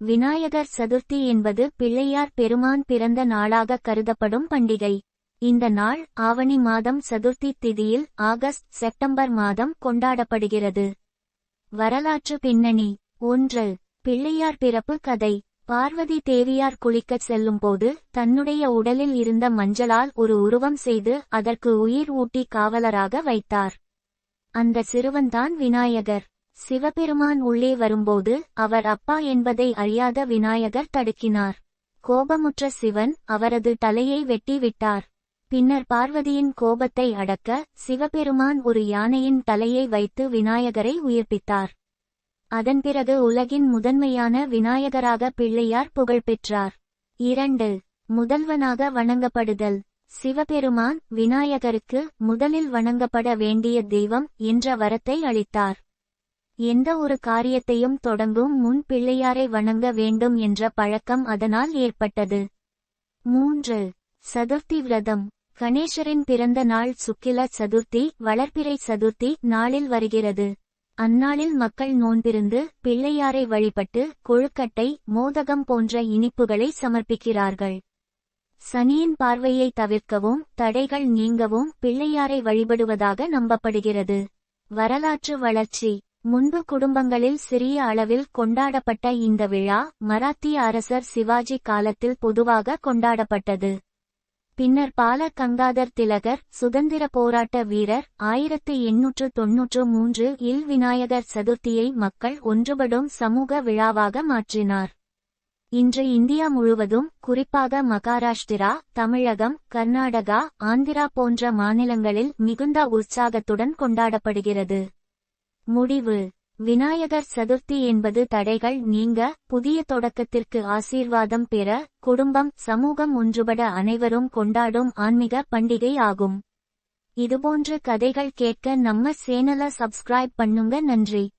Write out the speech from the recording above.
விநாயகர் சதுர்த்தி என்பது பிள்ளையார் பெருமான் பிறந்த நாளாக கருதப்படும் பண்டிகை. இந்த நாள் ஆவணி மாதம் சதுர்த்தி திதியில் செப்டம்பர் மாதம் கொண்டாடப்படுகிறது. வரலாற்று பின்னணி. 1. பிள்ளையார் பிறப்பு கதை. பார்வதி தேவியார் குளிக்கச் செல்லும்போது தன்னுடைய உடலில் இருந்த மஞ்சளால் ஒரு உருவம் செய்து அதற்கு உயிர் ஊட்டி காவலராக வைத்தார். அந்த சிறுவன்தான் விநாயகர். சிவபெருமான் உள்ளே வரும்போது அவர் அப்பா என்பதை அறியாத விநாயகர் தடுக்கினார். கோபமுற்ற சிவன் அவரது தலையை வெட்டி விட்டார். பின்னர் பார்வதியின் கோபத்தை அடக்க சிவபெருமான் ஒரு யானையின் தலையை வைத்து விநாயகரை உயிர்ப்பித்தார். அதன் பிறகு உலகின் முதன்மையான விநாயகராக பிள்ளையார் புகழ்பெற்றார். 2. முதல்வனாக வணங்கப்படுதல். சிவபெருமான் விநாயகருக்கு முதலில் வணங்கப்பட வேண்டிய தெய்வம் என்ற வரத்தை அளித்தார். எந்த ஒரு காரியத்தையும் தொடங்கும் முன் பிள்ளையாரை வணங்க வேண்டும் என்ற பழக்கம் அதனால் ஏற்பட்டது. 3. சதுர்த்தி விரதம். கணேசரின் பிறந்த நாள் சுக்கில சதுர்த்தி வளர்பிறை சதுர்த்தி நாளில் வருகிறது. அந்நாளில் மக்கள் நோன்பிருந்து பிள்ளையாரை வழிபட்டு கொழுக்கட்டை, மோதகம் போன்ற இனிப்புகளை சமர்ப்பிக்கிறார்கள். சனியின் பார்வையை தவிர்க்கவும் தடைகள் நீங்கவும் பிள்ளையாரை வழிபடுவதாக நம்பப்படுகிறது. வரலாற்று வளர்ச்சி. முன்பு குடும்பங்களில் சிறிய அளவில் கொண்டாடப்பட்ட இந்த விழா மராத்திய அரசர் சிவாஜி காலத்தில் பொதுவாக கொண்டாடப்பட்டது. பின்னர் பால கங்காதர் திலகர் சுதந்திர போராட்ட வீரர் 1893 இல் விநாயகர் சதுர்த்தியை மக்கள் ஒன்றுபடும் சமூக விழாவாக மாற்றினார். இன்று இந்தியா முழுவதும், குறிப்பாக மகாராஷ்டிரா, தமிழகம், கர்நாடகா, ஆந்திரா போன்ற மாநிலங்களில் மிகுந்த உற்சாகத்துடன் கொண்டாடப்படுகிறது. முடிவு. விநாயகர் சதுர்த்தி என்பது தடைகள் நீங்க, புதிய தொடக்கத்திற்கு ஆசீர்வாதம் பெற, குடும்பம், சமூகம் ஒன்றுபட அனைவரும் கொண்டாடும் ஆன்மீக பண்டிகை ஆகும். இதுபோன்ற கதைகள் கேட்க நம்ம சேனலை சப்ஸ்கிரைப் பண்ணுங்க. நன்றி.